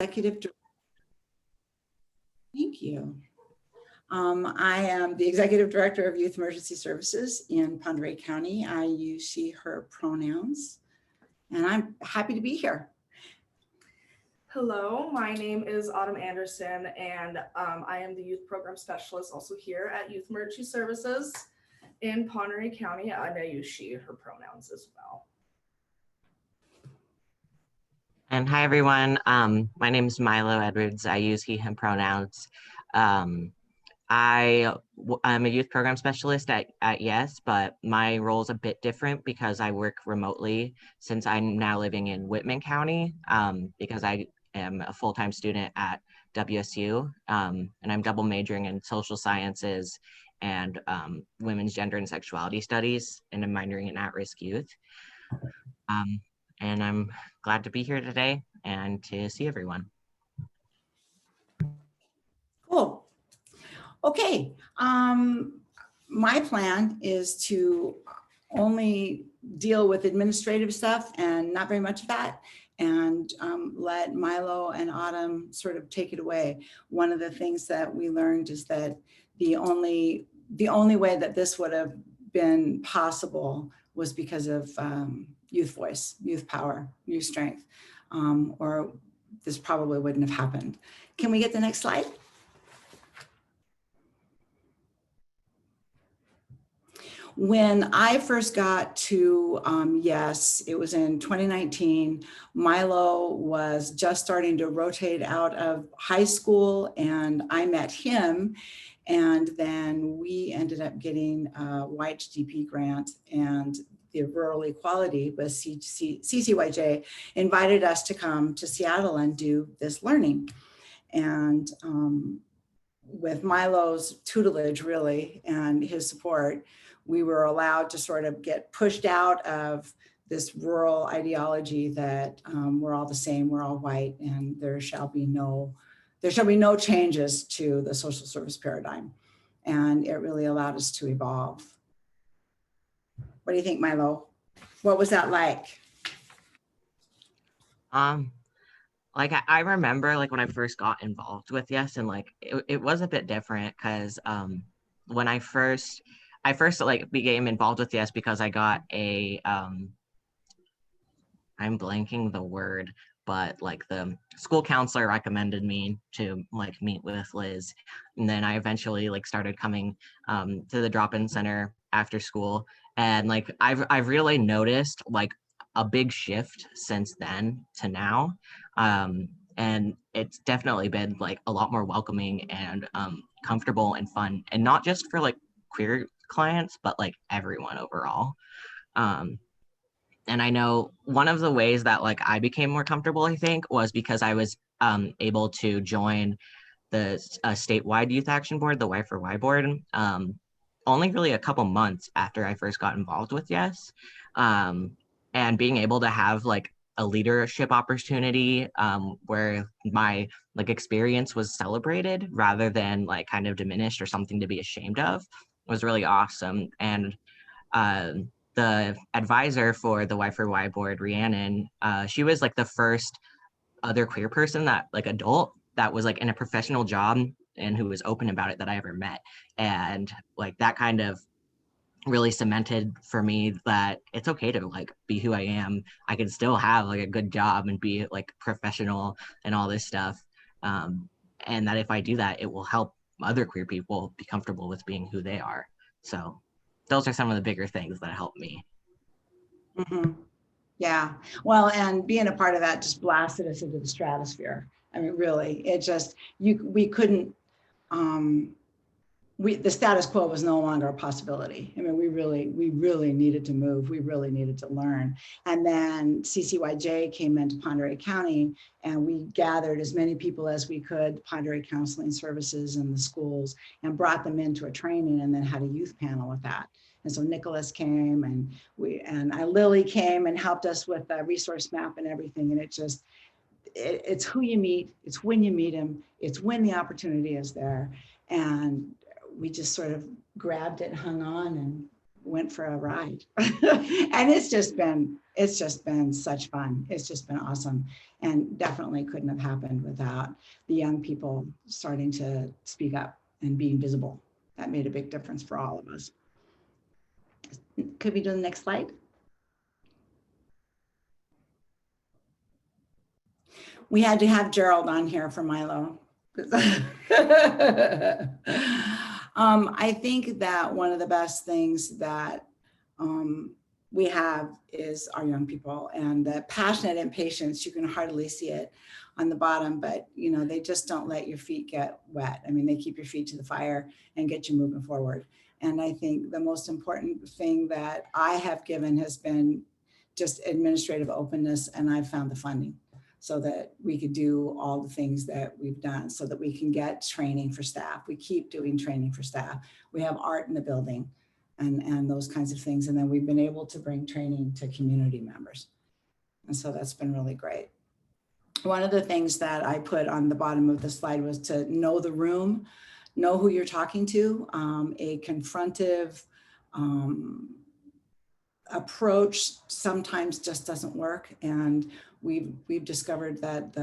Executive Director. Thank you. I am the Executive Director of Youth Emergency Services in Ponderay County. I use she, her pronouns, and I'm happy to be here. Hello, my name is Autumn Anderson, and I am the Youth Program Specialist also here at Youth Emergency Services in Ponderay County, and I use she, her pronouns as well. And hi, everyone. My name is Milo Edwards. I use he, him pronouns. I'm a youth program specialist at YES, but my role is a bit different because I work remotely since I'm now living in Whitman County because I am a full-time student at WSU, and I'm double majoring in social sciences and women's gender and sexuality studies, and I'm minoring in at-risk youth. And I'm glad to be here today and to see everyone. Cool. Okay. My plan is to only deal with administrative stuff and not very much of that, and let Milo and Autumn sort of take it away. One of the things that we learned is that the only way that this would have been possible was because of youth voice, youth power, youth strength, or this probably wouldn't have happened. Can we get the next slide? When I first got to YES, it was in 2019. Milo was just starting to rotate out of high school, and I met him. And then we ended up getting a YHDP grant, and the Rural Equality with CCYJ invited us to come to Seattle and do this learning. And with Milo's tutelage, really, and his support, we were allowed to sort of get pushed out of this rural ideology that we're all the same, we're all white, and there shall be no changes to the social service paradigm. And it really allowed us to evolve. What do you think, Milo? What was that like? Like I remember like when I first got involved with YES, and like it was a bit different because when I first like became involved with YES because I got a I'm blanking the word, but like the school counselor recommended me to like meet with Liz, and then I eventually like started coming to the drop-in center after school, and like I've really noticed like a big shift since then to now, and it's definitely been like a lot more welcoming and comfortable and fun, and not just for like queer clients, but like everyone overall. And I know one of the ways that like I became more comfortable, I think, was because I was able to join the statewide youth action board, the Y4Y board, only really a couple months after I first got involved with YES, and being able to have like a leadership opportunity where my like experience was celebrated rather than like kind of diminished or something to be ashamed of was really awesome. And the advisor for the Y4Y board, Rhiannon, she was like the first other queer person that like adult that was like in a professional job and who was open about it that I ever met. And like that kind of really cemented for me that it's okay to like be who I am. I can still have like a good job and be like professional and all this stuff. And that if I do that, it will help other queer people be comfortable with being who they are. So those are some of the bigger things that helped me. Mm-hmm. Yeah, well, and being a part of that just blasted us into the stratosphere. I mean, really, it just, we couldn't, the status quo was no longer a possibility. I mean, we really needed to move. We really needed to learn. And then CCYJ came into Ponderay County, and we gathered as many people as we could, Ponderay Counseling Services and the schools, and brought them into a training, and then had a youth panel with that. And so Nicholas came, and Lily came and helped us with the resource map and everything. And it's who you meet, it's when you meet them, it's when the opportunity is there. And we just sort of grabbed it, hung on, and went for a ride. And it's just been such fun. It's just been awesome, and definitely couldn't have happened without the young people starting to speak up and being visible. That made a big difference for all of us. Could we do the next slide? We had to have Gerald on here for Milo. I think that one of the best things that we have is our young people, and the passionate impatience. You can hardly see it on the bottom, but you know, they just don't let your feet get wet. I mean, they keep your feet to the fire and get you moving forward. And I think the most important thing that I have given has been just administrative openness, and I've found the funding so that we could do all the things that we've done, so that we can get training for staff. We keep doing training for staff. We have art in the building and those kinds of things. And then we've been able to bring training to community members. And so that's been really great. One of the things that I put on the bottom of the slide was to know the room, know who you're talking to. A confrontive approach sometimes just doesn't work. And we've discovered that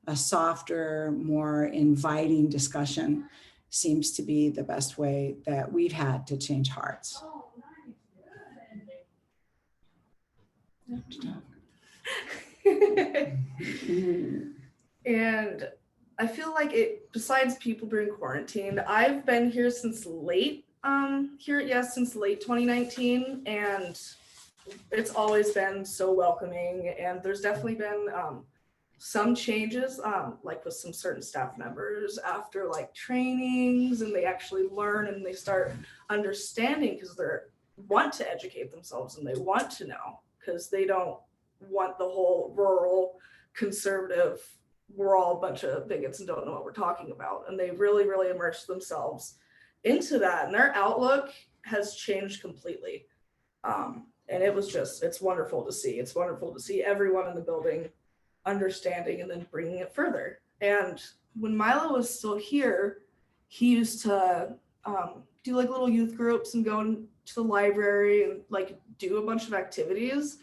a softer, more inviting discussion seems to be the best way that we've had to change hearts. And I feel like besides people being quarantined, I've been here since late, since late 2019, and it's always been so welcoming. And there's definitely been some changes, like with some certain staff members after like trainings, and they actually learn and they start understanding because they want to educate themselves and they want to know, because they don't want the whole rural conservative, we're all a bunch of bigots and don't know what we're talking about. And they really, really immerse themselves into that. And their outlook has changed completely. And it's wonderful to see. It's wonderful to see everyone in the building understanding and then bringing it further. And when Milo was still here, he used to do like little youth groups and go to the library and like do a bunch of activities.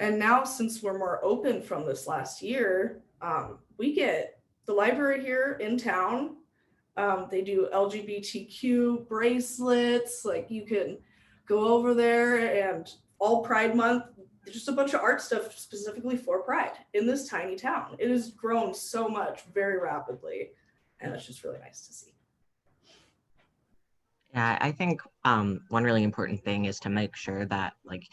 And now, since we're more open from this last year, we get the library here in town. They do LGBTQ bracelets. Like you can go over there, and all Pride Month, just a bunch of art stuff specifically for Pride in this tiny town. It has grown so much very rapidly, and it's just really nice to see. Yeah, I think one really important thing is to make sure that like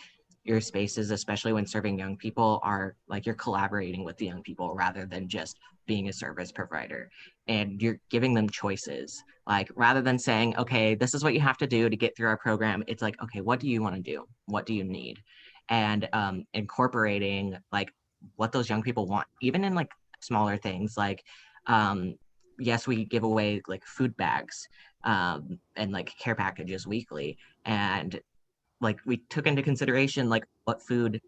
your spaces, especially when serving young people, are like you're collaborating with the young people rather than just being a service provider, and you're giving them choices. Like rather than saying, okay, this is what you have to do to get through our program, it's like, okay, what do you want to do? What do you need? And incorporating like what those young people want, even in like smaller things like yes, we give away like food bags and like care packages weekly, and like we took into consideration like what food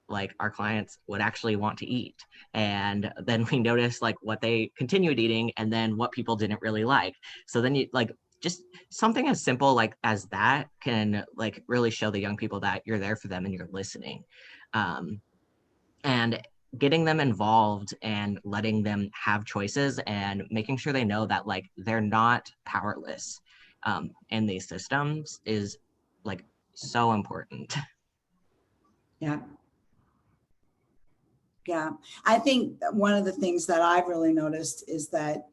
like our clients would actually want to eat, and then we noticed like what they continued eating and then what people didn't really like. So then you like just something as simple like as that can like really show the young people that you're there for them and you're listening, and getting them involved and letting them have choices and making sure they know that like they're not powerless in these systems is like so important. Yeah. Yeah. I think one of the things that I've really noticed is that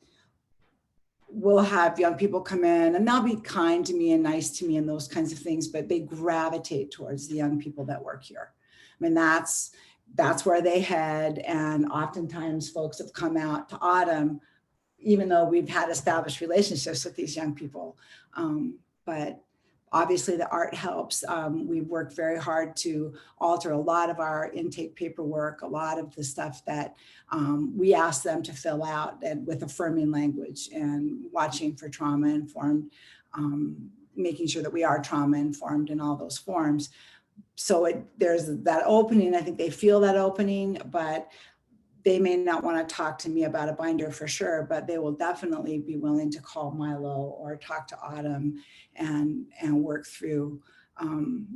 we'll have young people come in and they'll be kind to me and nice to me and those kinds of things, but they gravitate towards the young people that work here. I mean, that's where they head. And oftentimes folks have come out to Autumn, even though we've had established relationships with these young people. But obviously the art helps. We've worked very hard to alter a lot of our intake paperwork, a lot of the stuff that we ask them to fill out, and with affirming language and watching for trauma informed, making sure that we are trauma informed in all those forms. So there's that opening. I think they feel that opening, but they may not want to talk to me about a binder for sure, but they will definitely be willing to call Milo or talk to Autumn and work through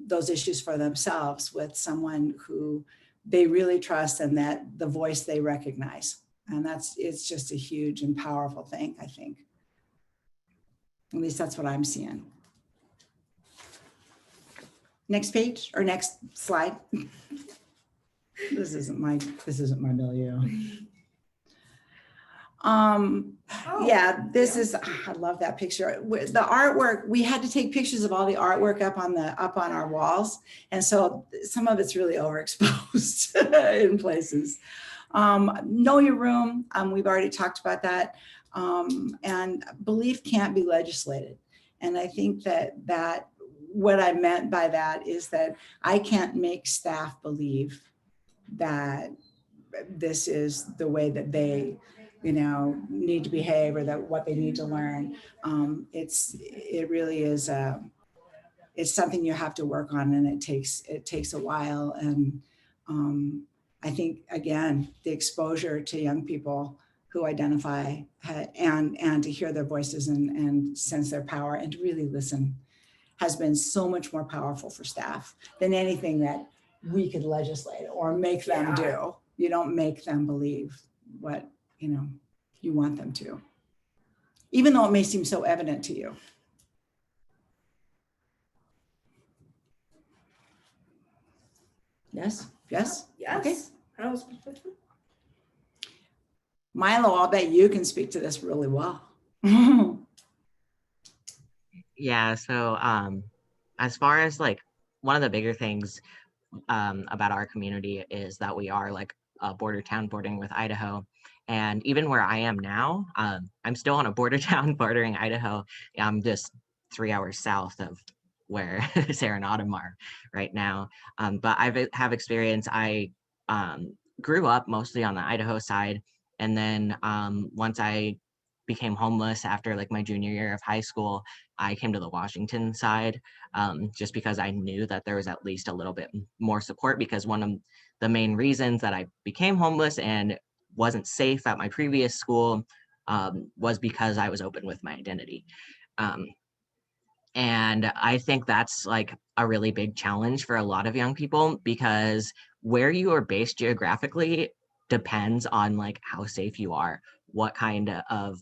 those issues for themselves with someone who they really trust and that the voice they recognize. And it's just a huge and powerful thing, I think. At least that's what I'm seeing. Next page or next slide. This isn't my milieu. Yeah, this is, I love that picture. The artwork, we had to take pictures of all the artwork up on our walls. And so some of it's really overexposed in places. Know your room. We've already talked about that. And belief can't be legislated. And I think that what I meant by that is that I can't make staff believe that this is the way that they, need to behave or that what they need to learn. It really is it's something you have to work on, and it takes a while. And I think, again, the exposure to young people who identify and to hear their voices and sense their power and to really listen has been so much more powerful for staff than anything that we could legislate or make them do. You don't make them believe what, you want them to, even though it may seem so evident to you. Yes? Yes. Okay. That was Milo, I'll bet you can speak to this really well. Yeah, so as far as like one of the bigger things about our community is that we are like a border town bordering with Idaho. And even where I am now, I'm still on a border town bordering Idaho. I'm just 3 hours south of where Sarah and Autumn are right now. But I have experience. I grew up mostly on the Idaho side. And then once I became homeless after like my junior year of high school, I came to the Washington side just because I knew that there was at least a little bit more support, because one of the main reasons that I became homeless and wasn't safe at my previous school was because I was open with my identity. And I think that's like a really big challenge for a lot of young people, because where you are based geographically depends on like how safe you are, what kind of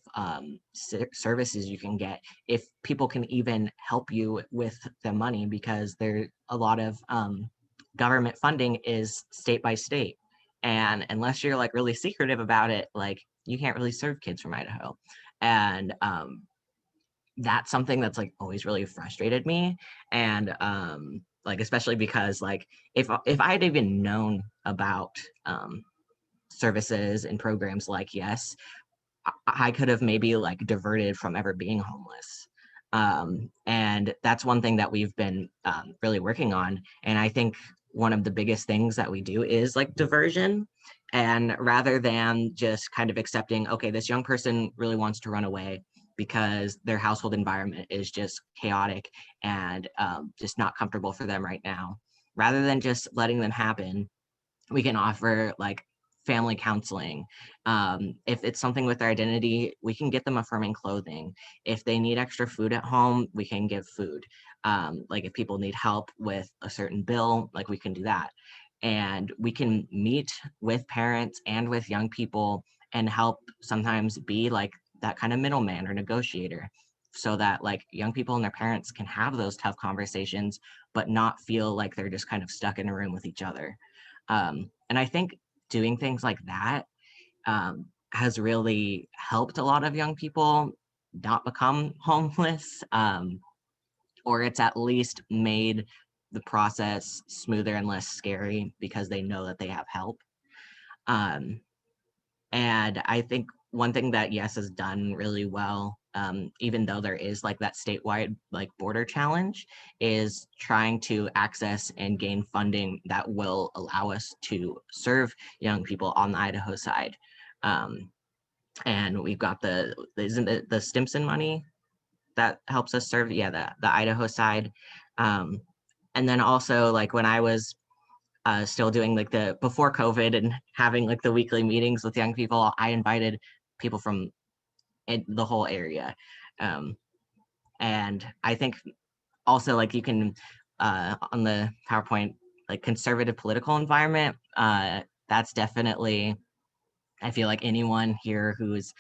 services you can get, if people can even help you with the money, because there a lot of government funding is state by state. And unless you're like really secretive about it, like you can't really serve kids from Idaho. And that's something that's like always really frustrated me. And like especially because like if I had even known about services and programs like Yes, I could have maybe like diverted from ever being homeless. And that's one thing that we've been really working on. And I think one of the biggest things that we do is like diversion. And rather than just kind of accepting, okay, this young person really wants to run away because their household environment is just chaotic and just not comfortable for them right now, rather than just letting them happen, we can offer like family counseling. If it's something with their identity, we can get them affirming clothing. If they need extra food at home, we can give food. Like if people need help with a certain bill, like we can do that. And we can meet with parents and with young people and help sometimes be like that kind of middleman or negotiator, so that like young people and their parents can have those tough conversations, but not feel like they're just kind of stuck in a room with each other. And I think doing things like that has really helped a lot of young people not become homeless, or it's at least made the process smoother and less scary because they know that they have help. Um, and I think one thing that Yes has done really well, even though there is like that statewide like border challenge, is trying to access and gain funding that will allow us to serve young people on the Idaho side. And we've got isn't it the Stimson money that helps us serve? Yeah, the Idaho side. And then also like when I was still doing like before COVID and having like the weekly meetings with young people, I invited people from the whole area. And I think also like you can on the PowerPoint, like conservative political environment, that's definitely, I feel like anyone here who's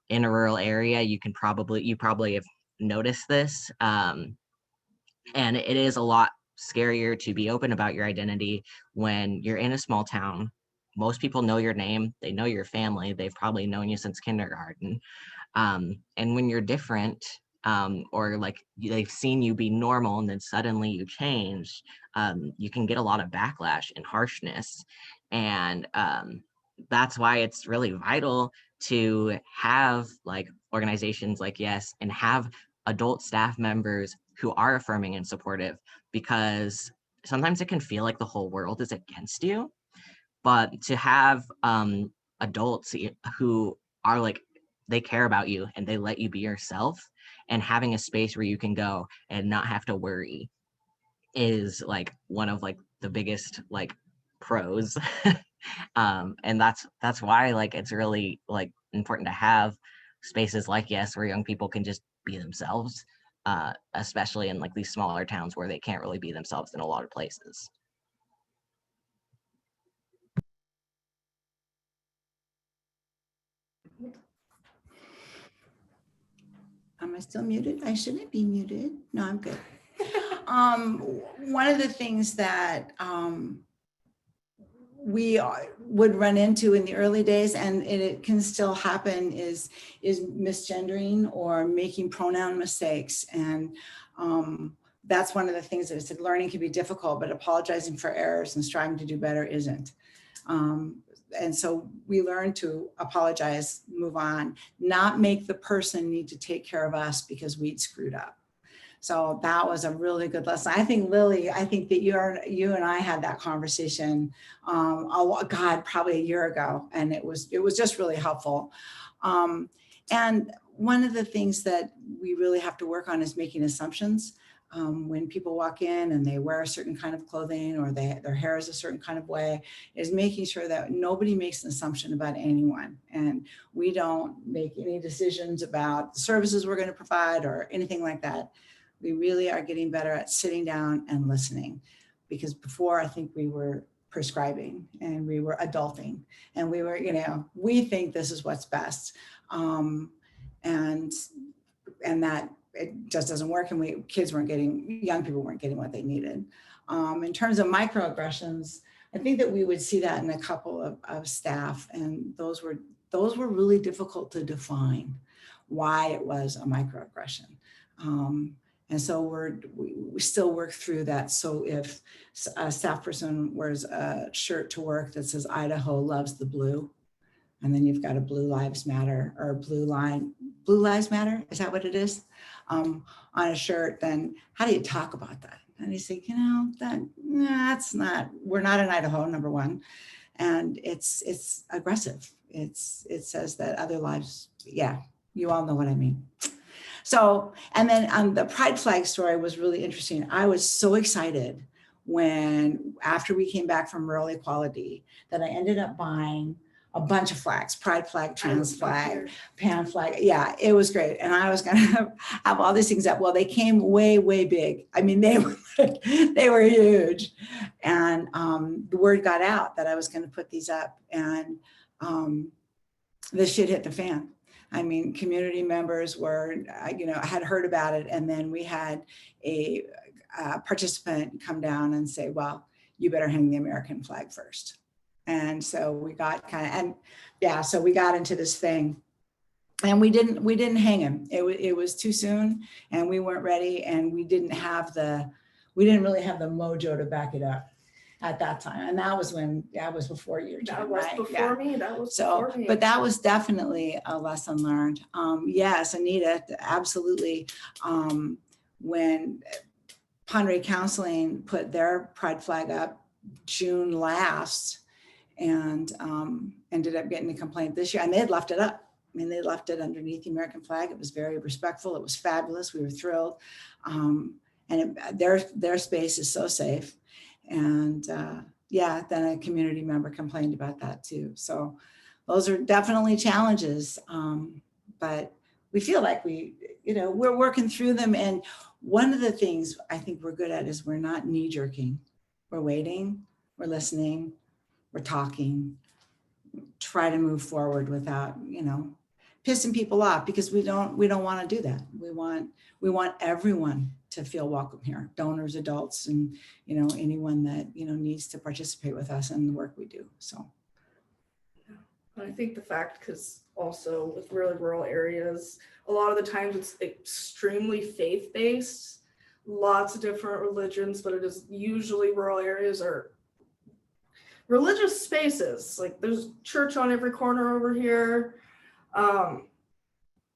in a rural area, you probably have noticed this. And it is a lot scarier to be open about your identity when you're in a small town. Most people know your name, they know your family, they've probably known you since kindergarten. And when you're different, or like they've seen you be normal and then suddenly you change, you can get a lot of backlash and harshness. And that's why it's really vital to have like organizations like Yes and have adult staff members who are affirming and supportive, because sometimes it can feel like the whole world is against you. But to have adults who are like, they care about you and they let you be yourself, and having a space where you can go and not have to worry is like one of like the biggest like pros. And that's why like it's really like important to have spaces like Yes where young people can just be themselves, especially in like these smaller towns where they can't really be themselves in a lot of places. Am I still muted? I shouldn't be muted. No, I'm good. One of the things that we would run into in the early days, and it can still happen, is misgendering or making pronoun mistakes. And that's one of the things that I said, learning can be difficult, but apologizing for errors and striving to do better isn't. And so we learn to apologize, move on, not make the person need to take care of us because we'd screwed up. So that was a really good lesson. I think, Lily, I think that you and I had that conversation, probably a year ago, and it was just really helpful. And one of the things that we really have to work on is making assumptions. When people walk in and they wear a certain kind of clothing, or their hair is a certain kind of way, is making sure that nobody makes an assumption about anyone. And we don't make any decisions about the services we're going to provide or anything like that. We really are getting better at sitting down and listening, because before, I think we were prescribing and we were adulting, and we were, we think this is what's best. And that it just doesn't work. And young people weren't getting what they needed. In terms of microaggressions, I think that we would see that in a couple of staff, and those were really difficult to define why it was a microaggression. And so we still work through that. So if a staff person wears a shirt to work that says Idaho loves the blue, and then you've got a Blue Lives Matter or Blue Lives Matter, is that what it is? On a shirt, then how do you talk about that? And you say, that's not, we're not in Idaho, number one. And it's aggressive. It says that other lives, yeah, you all know what I mean. So, and then the pride flag story was really interesting. I was so excited after we came back from rural equality, that I ended up buying a bunch of flags, pride flag, trans flag, pan flag. Yeah, it was great. And I was going to have all these things up. Well, they came way, way big. I mean, they were huge. And the word got out that I was going to put these up, and this shit hit the fan. I mean, community members were, had heard about it. And then we had a participant come down and say, well, you better hang the American flag first. And so we got so we got into this thing, and we didn't hang him. It was too soon, and we weren't ready, and we didn't really have the mojo to back it up at that time. And that was before your time, right? Before me. That was before me. But that was definitely a lesson learned. Yes, Anita, absolutely. When Ponderay Counseling put their pride flag up June last, and ended up getting a complaint this year, and they had left it up. I mean, they left it underneath the American flag. It was very respectful. It was fabulous. We were thrilled. Their space is so safe. And then a community member complained about that too. So those are definitely challenges, but we feel like we're working through them. And One of the things I think we're good at is we're not knee jerking. We're waiting, we're listening, we're talking, try to move forward without, pissing people off, because we don't want to do that. We want everyone to feel welcome here, donors, adults, and, anyone that, needs to participate with us in the work we do. So. I think the fact, because also with really rural areas, a lot of the times it's extremely faith-based, lots of different religions, but it is usually rural areas are religious spaces. Like there's church on every corner over here.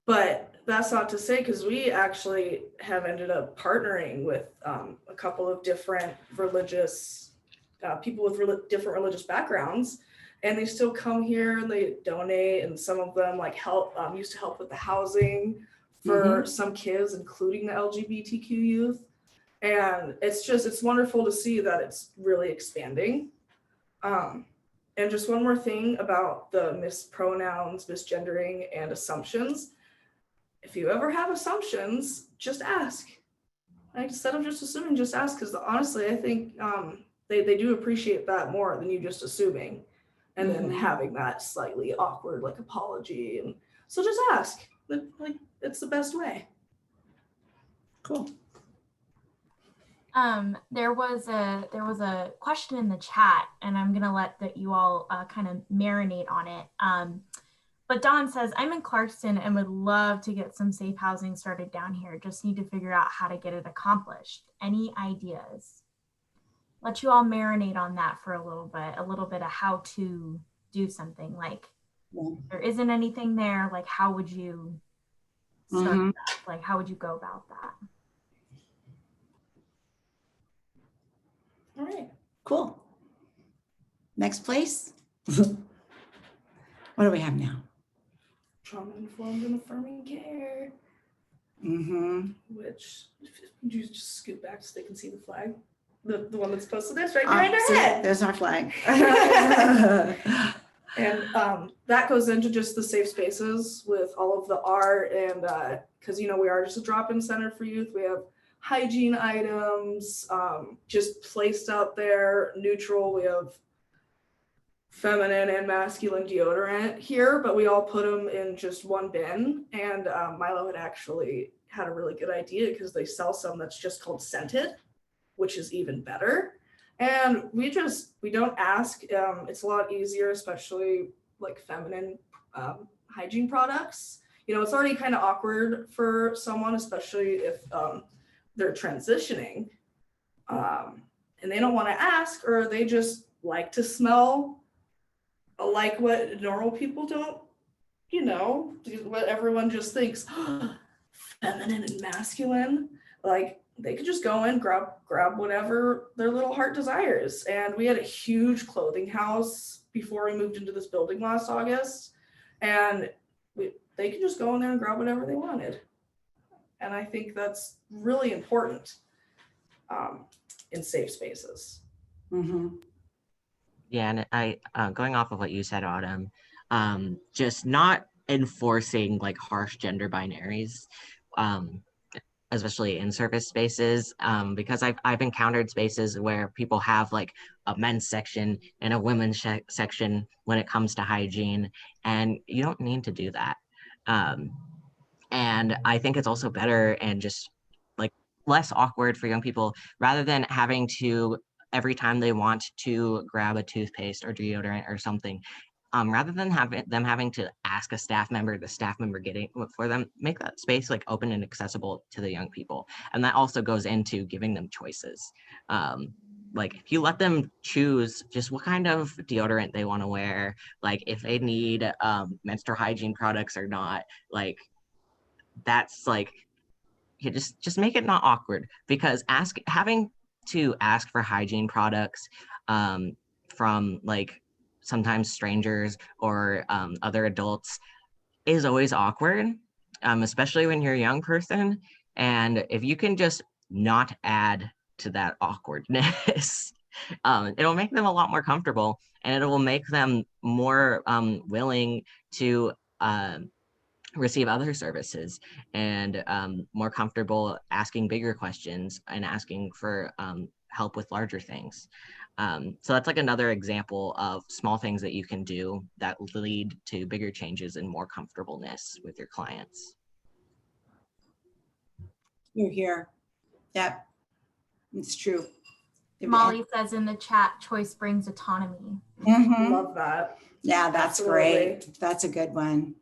But that's not to say, because we actually have ended up partnering with a couple of different religious people with different religious backgrounds, and they still come here and they donate, and some of them like help used to help with the housing for some kids, including the LGBTQ youth. And it's wonderful to see that it's really expanding. And just one more thing about the mispronouns, misgendering, and assumptions. If you ever have assumptions, just ask. Like, instead of just assuming, just ask, because honestly, I think they do appreciate that more than you just assuming and then having that slightly awkward like apology. And so just ask. Like, it's the best way. Cool. There was a question in the chat, and I'm gonna let you all kind of marinate on it. But Dawn says, I'm in Clarkston and would love to get some safe housing started down here. Just need to figure out how to get it accomplished. Any ideas? Let you all marinate on that for a little bit of how to do something. Like, there isn't anything there. Like, how would you start that? Like, how would you go about that? All right. Cool. Next place. What do we have now? Trauma-informed and affirming care. Which, you just scoot back so they can see the flag. The one that's posted there, right behind our head. There's our flag. And that goes into just the safe spaces with all of the art, and because we are just a drop-in center for youth. We have hygiene items just placed out there, neutral. We have feminine and masculine deodorant here, but we all put them in just one bin. And Milo had actually had a really good idea, because they sell some that's just called scented, which is even better. And we don't ask. It's a lot easier, especially like feminine hygiene products. It's already kind of awkward for someone, especially if they're transitioning, and they don't want to ask, or they just like to smell like what normal people don't, what everyone just thinks, feminine and masculine. Like, they could just go in, grab whatever their little heart desires. And we had a huge clothing house before we moved into this building last August, and they could just go in there and grab whatever they wanted. And I think that's really important in safe spaces. Yeah, and I going off of what you said, Autumn, just not enforcing like harsh gender binaries, especially in service spaces, because I've encountered spaces where people have like a men's section and a women's section when it comes to hygiene, and you don't need to do that. And I think it's also better and just like less awkward for young people, rather than having to, every time they want to grab a toothpaste or deodorant or something, rather than having to ask a staff member, the staff member getting it for them, make that space like open and accessible to the young people. And that also goes into giving them choices. Like, if you let them choose just what kind of deodorant they want to wear, like if they need menstrual hygiene products or not, like that's like, you just make it not awkward, because having to ask for hygiene products from like sometimes strangers or other adults is always awkward, especially when you're a young person. And if you can just not add to that awkwardness, it'll make them a lot more comfortable, and it will make them more willing to receive other services and more comfortable asking bigger questions and asking for help with larger things. So that's like another example of small things that you can do that lead to bigger changes and more comfortableness with your clients. You're here. Yep, it's true. Molly says in the chat, choice brings autonomy. Mhm. Love that. Yeah, that's Absolutely. great. That's a good one.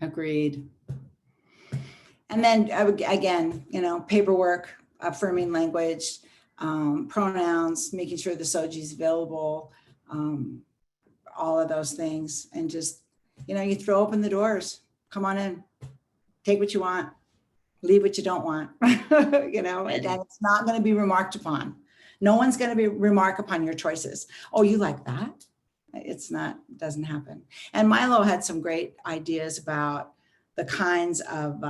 Agreed. And then again, paperwork, affirming language, pronouns, making sure the SOGI is available, all of those things. And just, you throw open the doors. Come on in. Take what you want. Leave what you don't want. And it's not going to be remarked upon. No one's going to remark upon your choices. Oh, you like that? It's not, doesn't happen. And Milo had some great ideas about the kinds of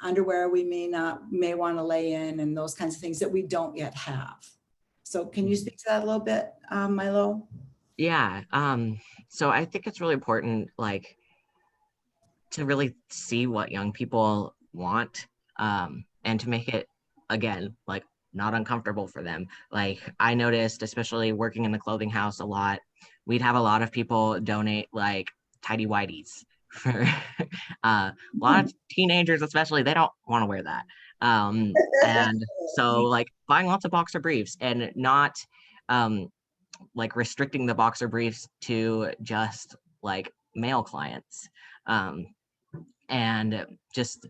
underwear we may want to lay in and those kinds of things that we don't yet have. So can you speak to that a little bit, Milo? Yeah. So I think it's really important, like, to really see what young people want, and to make it, again, like, not uncomfortable for them. Like, I noticed, especially working in the clothing house a lot, we'd have a lot of people donate like tidy whities for a lot of teenagers, especially, they don't want to wear that. And so, like, buying lots of boxer briefs and not like restricting the boxer briefs to just like male clients, and just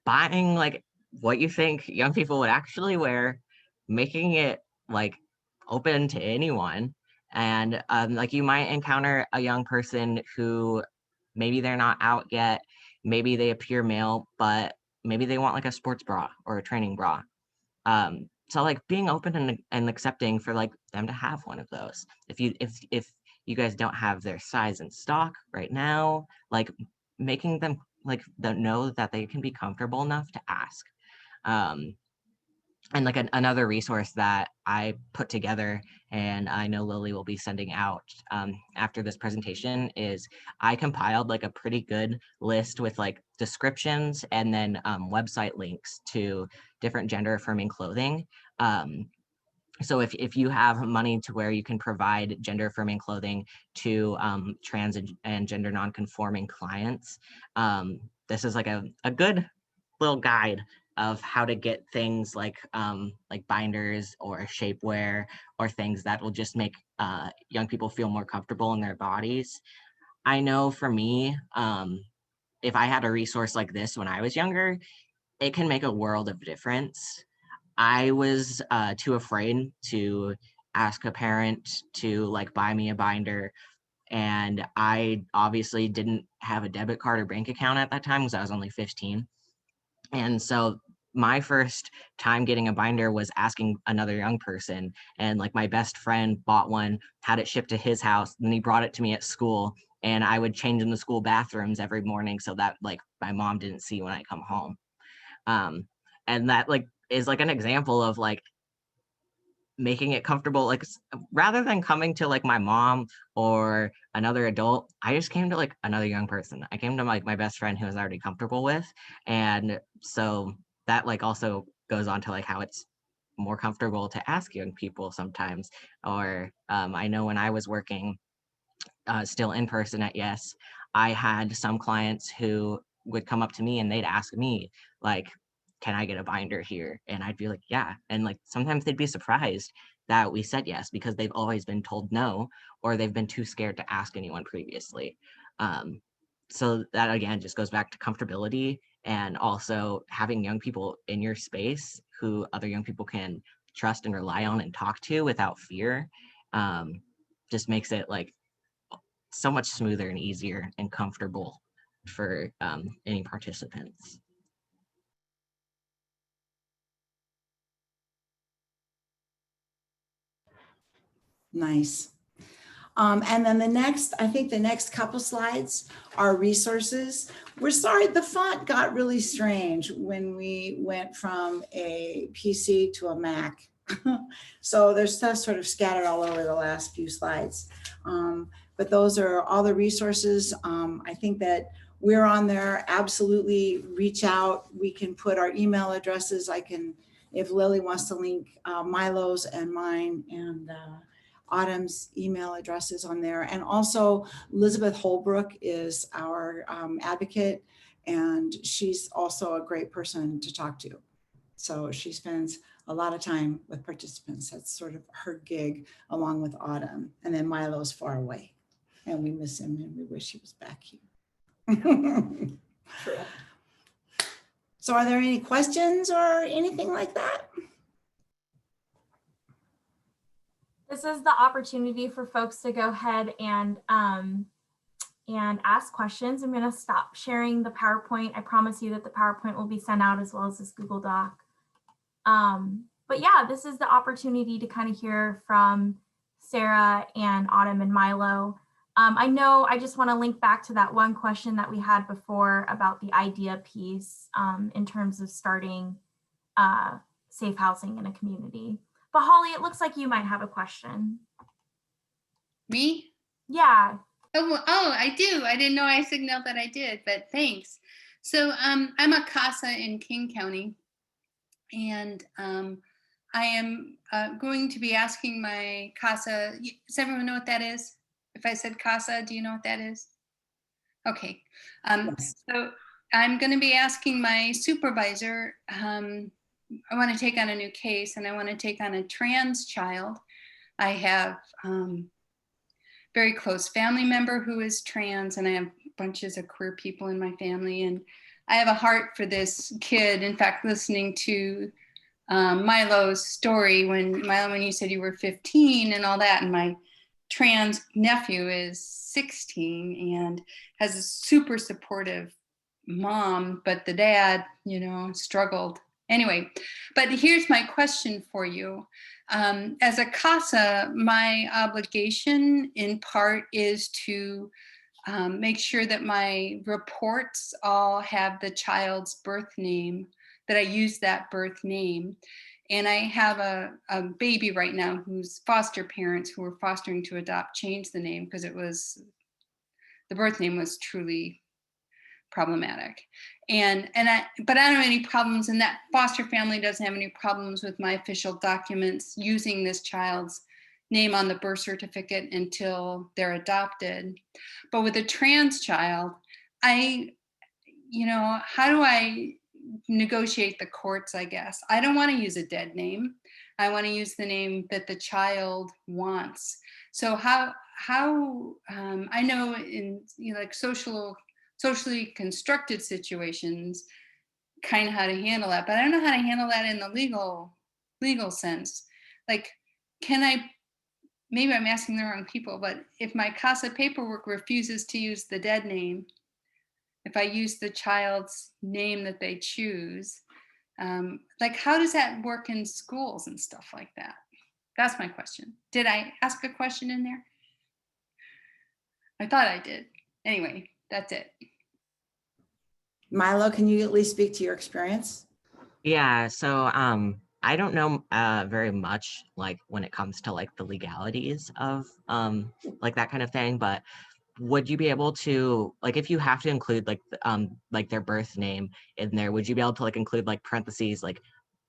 buying like what you think young people would actually wear, making it like open to anyone. And like, you might encounter a young person who maybe they're not out yet, maybe they appear male, but maybe they want like a sports bra or a training bra. So like being open and accepting for like them to have one of those. If you guys don't have their size in stock right now, like making them like know that they can be comfortable enough to ask. And like another resource that I put together, and I know Lily will be sending out after this presentation, is I compiled like a pretty good list with like descriptions and then website links to different gender affirming clothing. So if you have money to where you can provide gender affirming clothing to trans and gender non-conforming clients, this is like a good little guide of how to get things like binders or shapewear or things that will just make young people feel more comfortable in their bodies. I know for me, if I had a resource like this when I was younger, it can make a world of difference. I was too afraid to ask a parent to like buy me a binder, and I obviously didn't have a debit card or bank account at that time because I was only 15. And so my first time getting a binder was asking another young person, and like my best friend bought one, had it shipped to his house, and he brought it to me at school, and I would change in the school bathrooms every morning so that like my mom didn't see when I come home. And that like is like an example of like making it comfortable, like rather than coming to like my mom or another adult, I just came to like another young person. I came to like my best friend who I was already comfortable with. And so that like also goes on to like how it's more comfortable to ask young people sometimes. Or I know when I was working still in person at Yes, I had some clients who would come up to me and they'd ask me like, can I get a binder here? And I'd be like, yeah. And like sometimes they'd be surprised that we said yes because they've always been told no, or they've been too scared to ask anyone previously. So that again just goes back to comfortability, and also having young people in your space who other young people can trust and rely on and talk to without fear, just makes it like so much smoother and easier and comfortable for any participants. Nice. And then I think the next couple slides are resources. We're sorry, the font got really strange when we went from a PC to a Mac. So there's stuff sort of scattered all over the last few slides. But those are all the resources. I think that we're on there. Absolutely reach out. We can put our email addresses. If Lily wants to link Milo's and mine and Autumn's email addresses on there. And also Elizabeth Holbrook is our advocate, and she's also a great person to talk to. So she spends a lot of time with participants. That's sort of her gig, along with Autumn. And then Milo's far away, and we miss him and we wish he was back here. True. So are there any questions or anything like that? This is the opportunity for folks to go ahead and ask questions. I'm going to stop sharing the PowerPoint. I promise you that the PowerPoint will be sent out as well as this Google Doc. But yeah, this is the opportunity to kind of hear from Sarah and Autumn and Milo. I know I just want to link back to that one question that we had before about the idea piece in terms of starting safe housing in a community. But Holly, it looks like you might have a question. Me? Yeah. Oh, I do. I didn't know I signaled that I did, but thanks. So I'm a CASA in King County, and I am going to be asking my CASA. Does everyone know what that is? If I said CASA, do you know what that is? Okay. Yes. So I'm going to be asking my supervisor. I want to take on a new case, and I want to take on a trans child. I have very close family member who is trans, and I have bunches of queer people in my family, and I have a heart for this kid. In fact, listening to Milo's story, Milo, when you said you were 15 and all that, and my trans nephew is 16 and has a super supportive mom, but the dad, struggled. Anyway, but here's my question for you. As a CASA, my obligation in part is to make sure that my reports all have the child's birth name, that I use that birth name. And I have a baby right now whose foster parents who were fostering to adopt changed the name because the birth name was truly problematic. But I don't have any problems, and that foster family doesn't have any problems with my official documents using this child's name on the birth certificate until they're adopted. But with a trans child, how do I negotiate the courts, I guess? I don't want to use a dead name. I want to use the name that the child wants. So how I know in like socially constructed situations, kind of how to handle that, but I don't know how to handle that in the legal sense. Like, maybe I'm asking the wrong people, but if my CASA paperwork refuses to use the dead name, if I use the child's name that they choose, like how does that work in schools and stuff like that? That's my question. Did I ask a question in there? I thought I did. Anyway, that's it. Milo, can you at least speak to your experience? Yeah, so I don't know very much like when it comes to like the legalities of like that kind of thing, but would you be able to, like, if you have to include like their birth name in there, would you be able to like include like parentheses like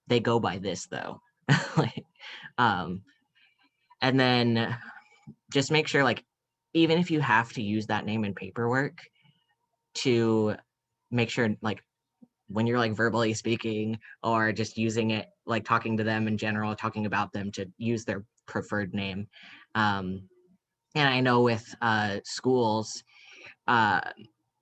they go by this though? Like and then just make sure, like, even if you have to use that name in paperwork, to make sure like when you're like verbally speaking or just using it, like talking to them in general, talking about them, to use their preferred name. And I know with schools,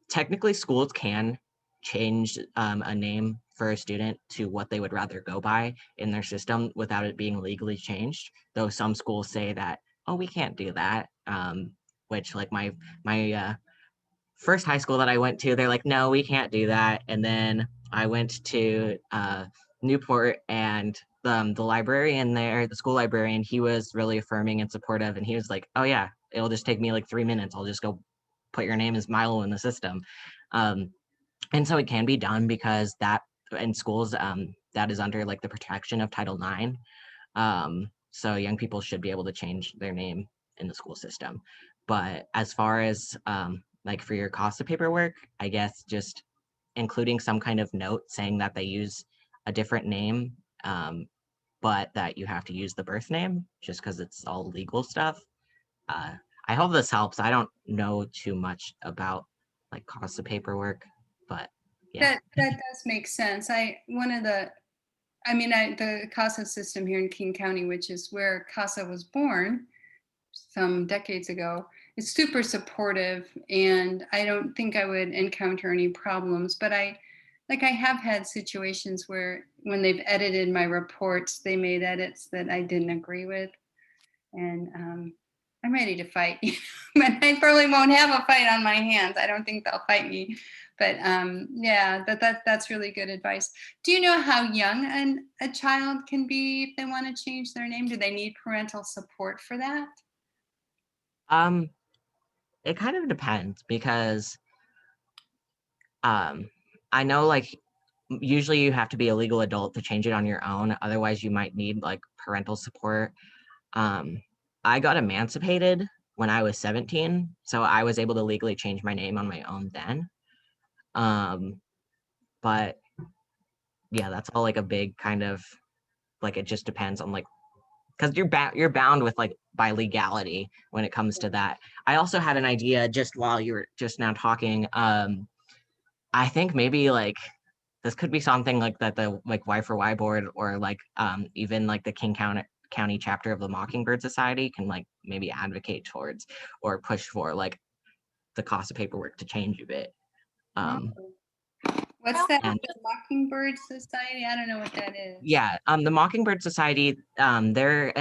technically schools can change a name for a student to what they would rather go by in their system without it being legally changed. Though some schools say that, oh, we can't do that. Which like my first high school that I went to, they're like, no, we can't do that. And then I went to Newport, and the librarian there, the school librarian, he was really affirming and supportive. And he was like, oh yeah, it'll just take me like 3 minutes. I'll just go put your name as Milo in the system. And so it can be done because that in schools, that is under like the protection of Title IX. So young people should be able to change their name in the school system. But as far as like for your CASA paperwork, I guess just including some kind of note saying that they use a different name, but that you have to use the birth name just because it's all legal stuff. I hope this helps. I don't know too much about like CASA paperwork, but yeah. That does make sense. The CASA system here in King County, which is where CASA was born some decades ago, is super supportive, and I don't think I would encounter any problems. But I have had situations where when they've edited my reports, they made edits that I didn't agree with, and I'm ready to fight. But I probably won't have a fight on my hands. I don't think they'll fight me. But yeah, that's really good advice. Do you know how young a child can be if they want to change their name? Do they need parental support for that? It kind of depends because I know like usually you have to be a legal adult to change it on your own. Otherwise, you might need like parental support. I got emancipated when I was 17, so I was able to legally change my name on my own then. But yeah, that's all like a big kind of like it just depends on like because you're bound with like by legality when it comes to that. I also had an idea just while you were just now talking. I think maybe like this could be something like that the like Y for Y board or like even like the King County chapter of the Mockingbird Society can like maybe advocate towards or push for like the cost of paperwork to change a bit. What's that? And The Mockingbird Society? I don't know what that is. yeah, the Mockingbird Society, they're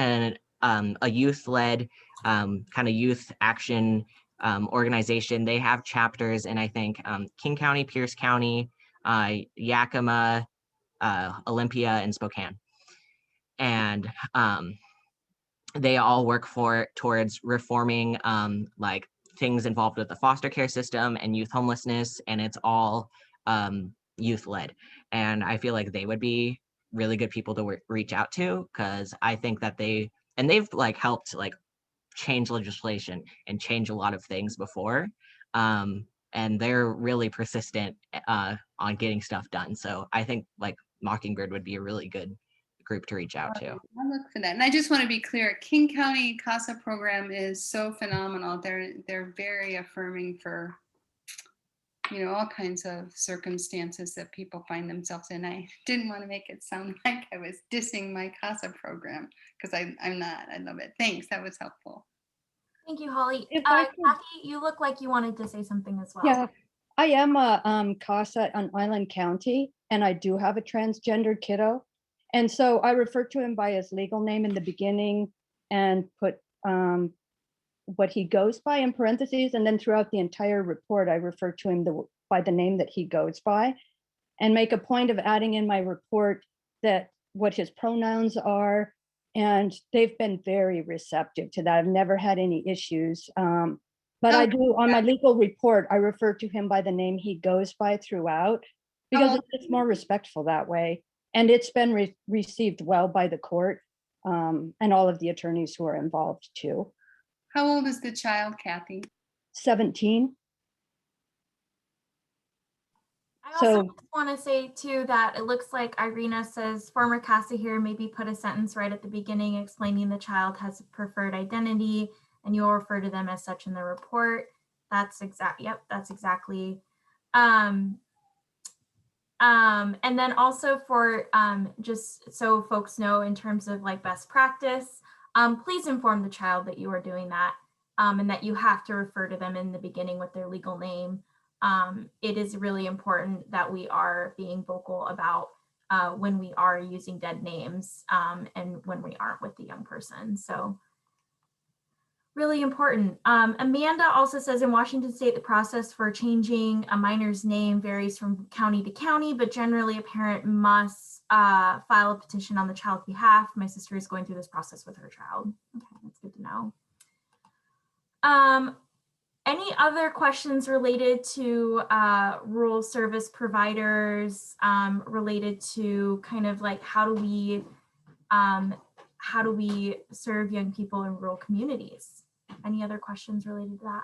a youth-led kind of youth action organization. They have chapters in I think King County, Pierce County, Yakima, Olympia, and Spokane, and they all work towards reforming like things involved with the foster care system and youth homelessness, and it's all youth led. And I feel like they would be really good people to reach out to because I think that they've like helped like change legislation and change a lot of things before. And they're really persistent on getting stuff done. So I think like Mockingbird would be a really good group to reach out to. I'll look for that. And I just want to be clear, King County CASA program is so phenomenal. They're very affirming for, you know, all kinds of circumstances that people find themselves in. I didn't want to make it sound like I was dissing my CASA program because I'm not. I love it. Thanks. That was helpful. Thank you, Holly. If I could- Kathy, you look like you wanted to say something as well. Yeah, I am a CASA on Island County, and I do have a transgendered kiddo. And so I refer to him by his legal name in the beginning and put what he goes by in parentheses. And then throughout the entire report, I refer to him by the name that he goes by and make a point of adding in my report that what his pronouns are. And they've been very receptive to that. I've never had any issues. But I do on my legal report, I refer to him by the name he goes by throughout because it's more respectful that way. And it's been received well by the court and all of the attorneys who are involved too. How old is the child, Kathy? 17. I also just want to say too that it looks like Irina says former CASA here maybe put a sentence right at the beginning explaining the child has a preferred identity and you'll refer to them as such in the report. That's exactly. And then also for just so folks know in terms of like best practice, please inform the child that you are doing that and that you have to refer to them in the beginning with their legal name. It is really important that we are being vocal about when we are using dead names and when we aren't with the young person. So really important. Amanda also says in Washington State, the process for changing a minor's name varies from county to county, but generally a parent must file a petition on the child's behalf. My sister is going through this process with her child. Okay, that's good to know. Any other questions related to rural service providers, related to kind of like how do we serve young people in rural communities? Any other questions related to that?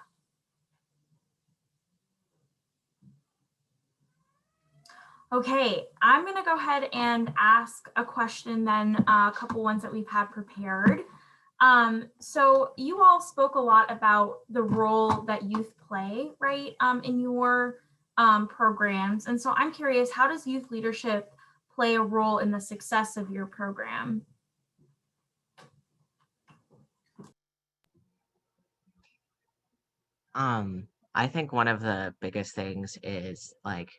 Okay, I'm gonna go ahead and ask a question then, a couple ones that we've had prepared. So you all spoke a lot about the role that youth play, right, in your programs. And so I'm curious, how does youth leadership play a role in the success of your program? I think one of the biggest things is like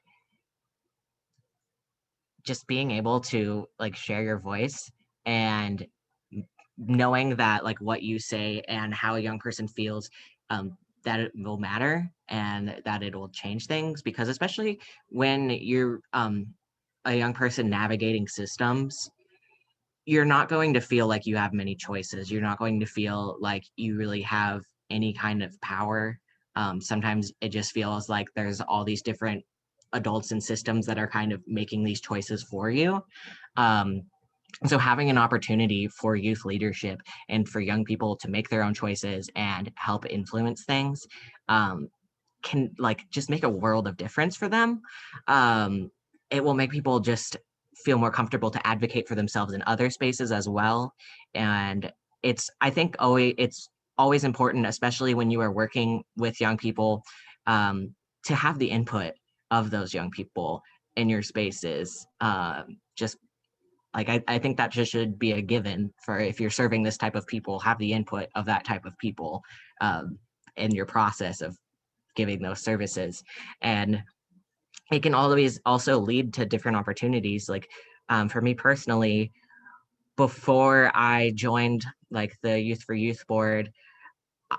just being able to like share your voice and knowing that like what you say and how a young person feels, that it will matter and that it will change things, because especially when you're a young person navigating systems, you're not going to feel like you have many choices. You're not going to feel like you really have any kind of power. Sometimes it just feels like there's all these different adults and systems that are kind of making these choices for you. Um, so having an opportunity for youth leadership and for young people to make their own choices and help influence things, can like just make a world of difference for them. Um, it will make people just feel more comfortable to advocate for themselves in other spaces as well. And I think it's always important, especially when you are working with young people, to have the input of those young people in your spaces. Just like I think that just should be a given for if you're serving this type of people, have the input of that type of people in your process of giving those services. And it can always also lead to different opportunities. Like for me personally, before I joined like the Youth for Youth board,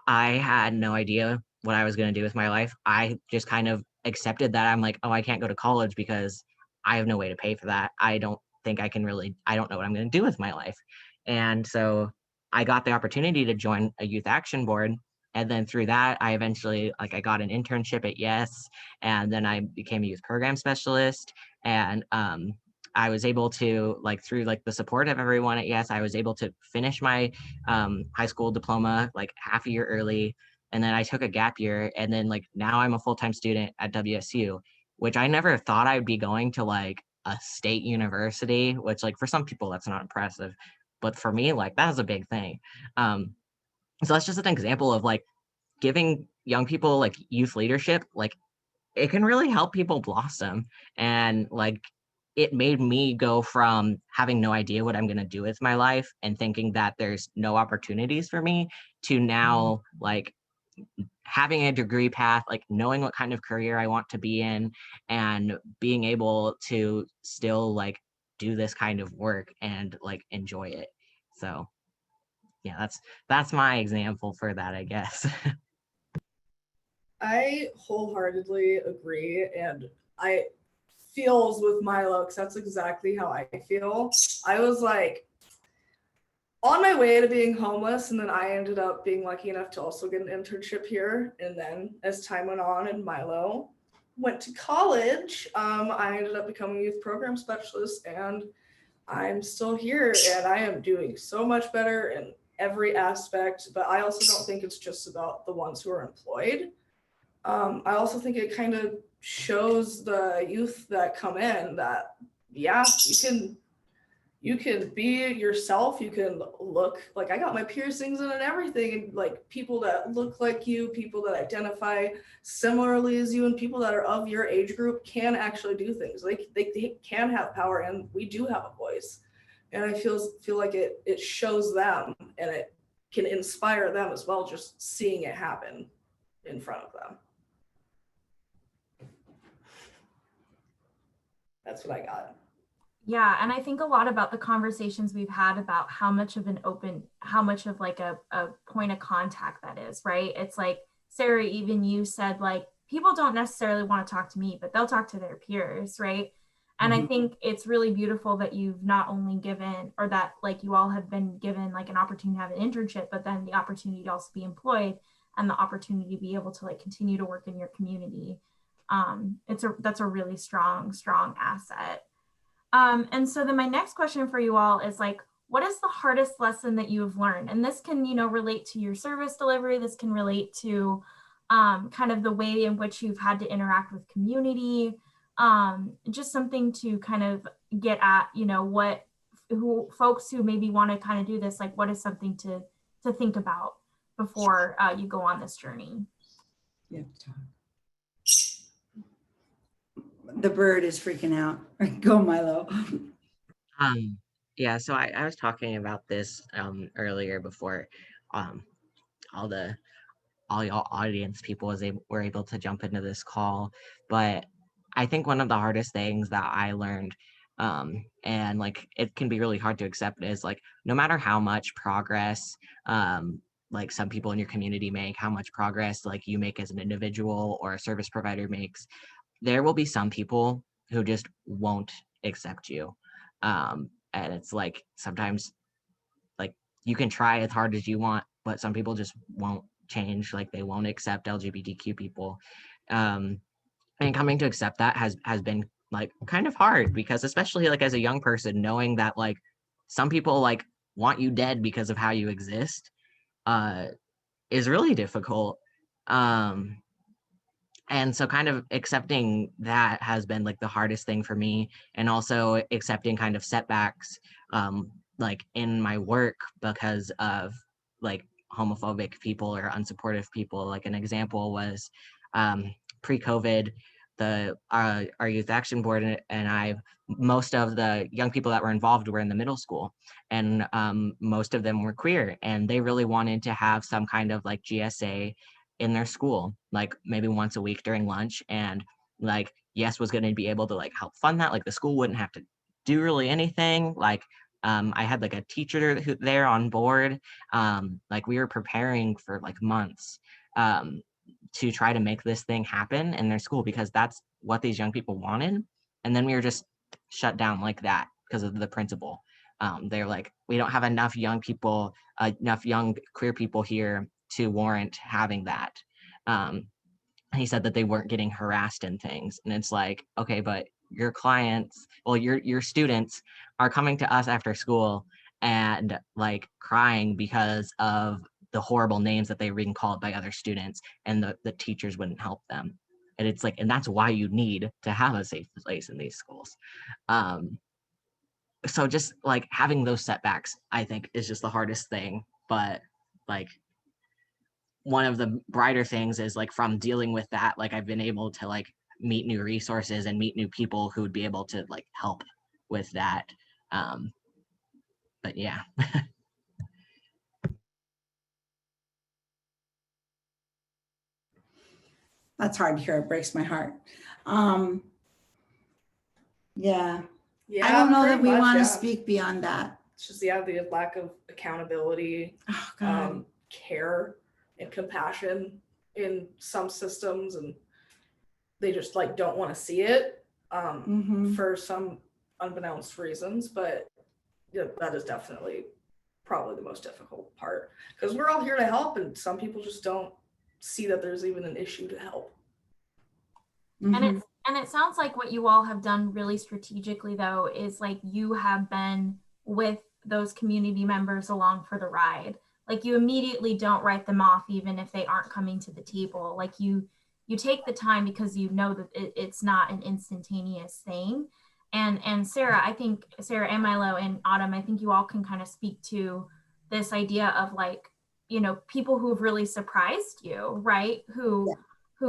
I had no idea what I was going to do with my life. I just kind of accepted that. I'm like, oh, I can't go to college because I have no way to pay for that. I don't think I can really, I don't know what I'm going to do with my life. And so I got the opportunity to join a youth action board. And then through that, I eventually, like, I got an internship at Yes. And then I became a youth program specialist. And I was able to, like, through like the support of everyone at Yes, I was able to finish my high school diploma like half a year early. And then I took a gap year. And then like now I'm a full-time student at WSU, which I never thought I'd be going to like a state university, which like for some people that's not impressive. But for me, like that was a big thing. Um, so that's just an example of like giving young people like youth leadership, like it can really help people blossom. And like it made me go from having no idea what I'm going to do with my life and thinking that there's no opportunities for me to now like having a degree path, like knowing what kind of career I want to be in and being able to still like do this kind of work and like enjoy it. So yeah, that's my example for that, I guess. I wholeheartedly agree, and I feels with Milo because that's exactly how I feel. I was like on my way to being homeless, and then I ended up being lucky enough to also get an internship here. And then as time went on and Milo went to college, I ended up becoming a youth program specialist, and I'm still here, and I am doing so much better in every aspect. But I also don't think it's just about the ones who are employed. I also think it kind of shows the youth that come in that, yeah, you can be yourself. You can look like I got my piercings in and everything, and like people that look like you, people that identify similarly as you, and people that are of your age group can actually do things. Like they can have power, and we do have a voice. And I feel like it shows them, and it can inspire them as well, just seeing it happen in front of them. That's what I got. Yeah, and I think a lot about the conversations we've had about how much of like a point of contact that is, right? It's like, Sarah, even you said like people don't necessarily want to talk to me, but they'll talk to their peers, right? And I think it's really beautiful that you've not only given, or that like you all have been given like an opportunity to have an internship, but then the opportunity to also be employed and the opportunity to be able to like continue to work in your community. That's a really strong asset. And so then my next question for you all is like, what is the hardest lesson that you have learned? And this can, relate to your service delivery. This can relate to kind of the way in which you've had to interact with community. Just something to kind of get at, you know, who folks who maybe want to kind of do this, like what is something to think about before you go on this journey. Yeah. The bird is freaking out. Go, Milo. Yeah, so I was talking about this earlier before all y'all audience people were able to jump into this call. But I think one of the hardest things that I learned, and like it can be really hard to accept, is like no matter how much progress like some people in your community make, how much progress like you make as an individual or a service provider makes, there will be some people who just won't accept you. And it's like sometimes like you can try as hard as you want, but some people just won't change. Like they won't accept LGBTQ people. And coming to accept that has been like kind of hard, because especially like as a young person, knowing that like some people like want you dead because of how you exist is really difficult. And so kind of accepting that has been like the hardest thing for me, and also accepting kind of setbacks like in my work because of like homophobic people or unsupportive people. Like an example was pre-COVID, our youth action board and I, most of the young people that were involved were in the middle school, and most of them were queer, and they really wanted to have some kind of like GSA in their school, like maybe once a week during lunch. And like Yes was going to be able to like help fund that. Like the school wouldn't have to do really anything. Like I had like a teacher there on board. Like we were preparing for like months to try to make this thing happen in their school, because that's what these young people wanted. And then we were just shut down like that because of the principal. They're like, we don't have enough young people, enough young queer people here to warrant having that. He said that they weren't getting harassed and things. And it's like, okay, but your clients, well, your students are coming to us after school and like crying because of the horrible names that they were being called by other students, and the teachers wouldn't help them. And it's like, and that's why you need to have a safe place in these schools. So just like having those setbacks, I think, is just the hardest thing. But like one of the brighter things is like from dealing with that, like I've been able to like meet new resources and meet new people who would be able to like help with that. But yeah. That's hard to hear. It breaks my heart. Yeah. Yeah, I don't know that pretty we much, want to yeah. speak beyond that. It's just the lack of accountability, Oh, God. care and compassion in some systems, and they just like don't want to see it for some unbeknownst reasons. But yeah, that is definitely probably the most difficult part, because we're all here to help, and some people just don't see that there's even an issue to help. And it sounds like what you all have done really strategically, though, is like you have been with those community members along for the ride. Like you immediately don't write them off, even if they aren't coming to the table. Like you take the time because you know that it's not an instantaneous thing. And Sarah, I think Sarah and Milo and Autumn, I think you all can kind of speak to this idea of like, you know, people who've really surprised you, right? Who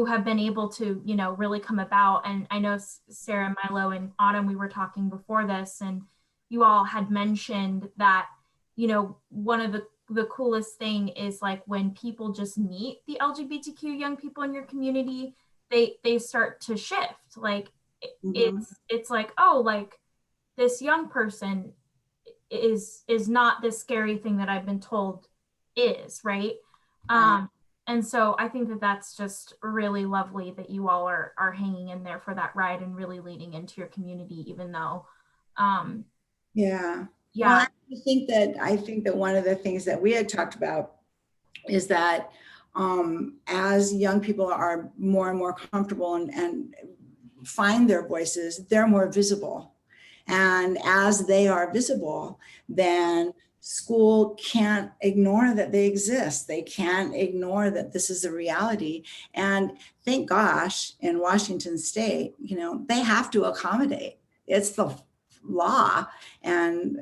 have been able to, you know, really come about. And I know Sarah, Milo, and Autumn, we were talking before this, and you all had mentioned that, you know, one of the coolest thing is like when people just meet the LGBTQ young people in your community, they start to shift. Like it's like, oh, like this young person is not this scary thing that I've been told is, right? And so I think that that's just really lovely that you all are hanging in there for that ride and really leaning into your community, even though yeah. Yeah. Well, I think that one of the things that we had talked about is that as young people are more and more comfortable and find their voices, they're more visible. And as they are visible, then school can't ignore that they exist. They can't ignore that this is a reality. And thank gosh, in Washington State, they have to accommodate. It's the law. And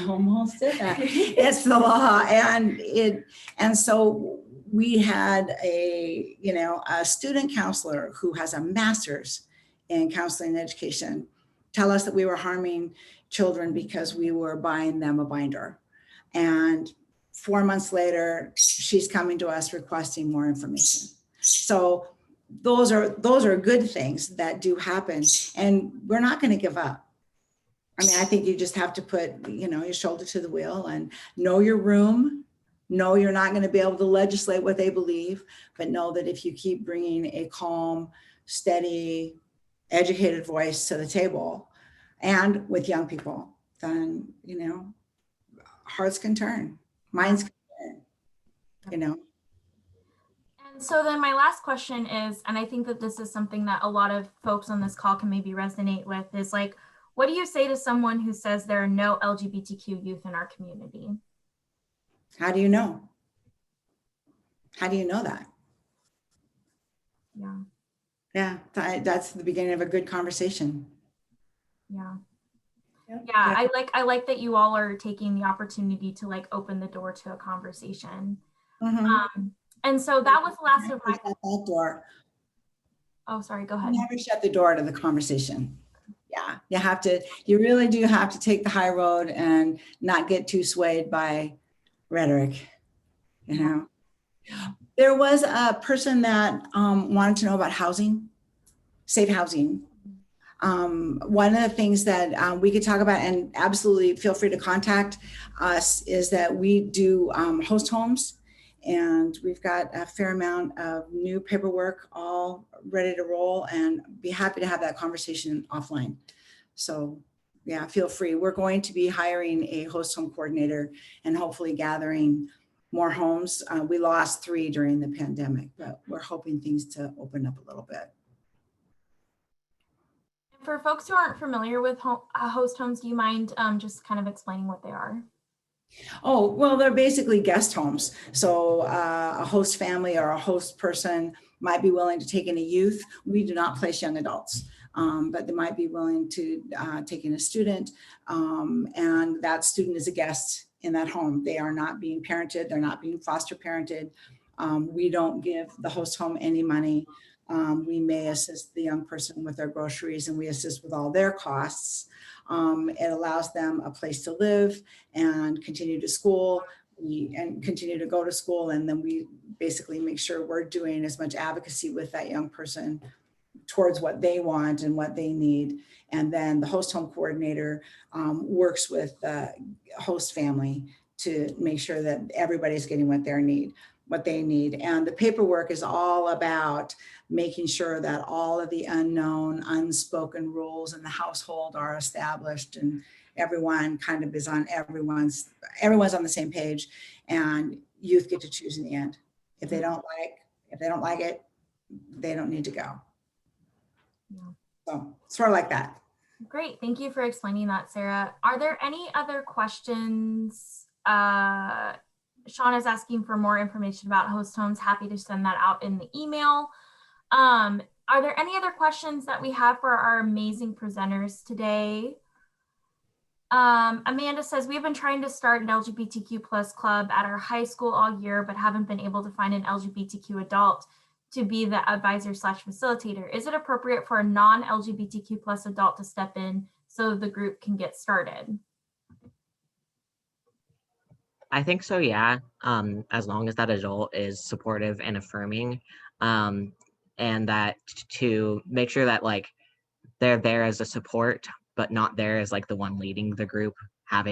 almost did that. It's the law. And so we had a student counselor who has a master's in counseling and education tell us that we were harming children because we were buying them a binder. And 4 months later, she's coming to us requesting more information. So those are good things that do happen, and we're not going to give up. I mean, I think you just have to put, your shoulder to the wheel and know your room. Know you're not going to be able to legislate what they believe, but know that if you keep bringing a calm, steady, educated voice to the table and with young people, then, hearts can turn, minds can turn. And so then my last question is, and I think that this is something that a lot of folks on this call can maybe resonate with, is like, what do you say to someone who says there are no LGBTQ youth in our community? How do you know? How do you know that? Yeah. Yeah, that's the beginning of a good conversation. Yeah. Yep. Yeah, I like that you all are taking the opportunity to like open the door to a conversation. Mm-hmm. And so that was the last of my. Shut that door. Oh, sorry, go ahead. Never shut the door to the conversation. Yeah, you really do have to take the high road and not get too swayed by rhetoric. There was a person that wanted to know about housing, safe housing. One of the things that we could talk about, and absolutely feel free to contact us, is that we do host homes, and we've got a fair amount of new paperwork all ready to roll, and be happy to have that conversation offline. So yeah, feel free. We're going to be hiring a host home coordinator and hopefully gathering more homes. We lost 3 during the pandemic, but we're hoping things to open up a little bit. For folks who aren't familiar with host homes, do you mind just kind of explaining what they are? Oh, well, they're basically guest homes. So a host family or a host person might be willing to take in a youth. We do not place young adults, but they might be willing to take in a student, and that student is a guest in that home. They are not being parented. They're not being foster parented. We don't give the host home any money. We may assist the young person with their groceries, and we assist with all their costs. It allows them a place to live and continue to school and continue to go to school. And then we basically make sure we're doing as much advocacy with that young person towards what they want and what they need. And then the host home coordinator works with the host family to make sure that everybody's getting what they need. And the paperwork is all about making sure that all of the unknown, unspoken rules in the household are established, and everyone kind of is on everyone's on the same page, and youth get to choose in the end. If they don't like it, they don't need to go. Yeah. So sort of like that. Great. Thank you for explaining that, Sarah. Are there any other questions? Sean is asking for more information about host homes. Happy to send that out in the email. Are there any other questions that we have for our amazing presenters today? Amanda says, we've been trying to start an LGBTQ plus club at our high school all year, but haven't been able to find an LGBTQ adult to be the advisor / facilitator. Is it appropriate for a non-LGBTQ plus adult to step in so the group can get started? I think so, yeah. As long as that adult is supportive and affirming, and that to make sure that like they're there as a support, but not there as like the one leading the group. Have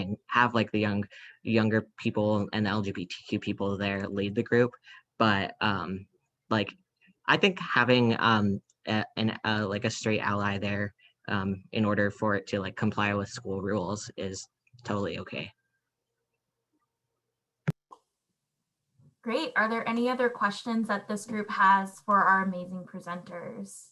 like the younger people and the LGBTQ people there lead the group, but like I think having like a straight ally there in order for it to like comply with school rules is totally okay. Great. Are there any other questions that this group has for our amazing presenters?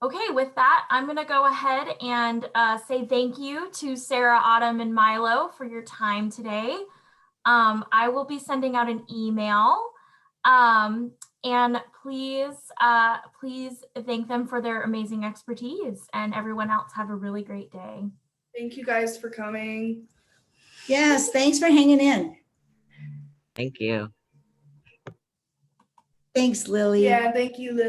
Okay, with that, I'm going to go ahead and say thank you to Sarah, Autumn, and Milo for your time today. I will be sending out an email, and please thank them for their amazing expertise, and everyone else have a really great day. Thank you guys for coming. Yes, thanks for hanging in. Thank you. Thanks, Lily. Yeah, thank you, Liz.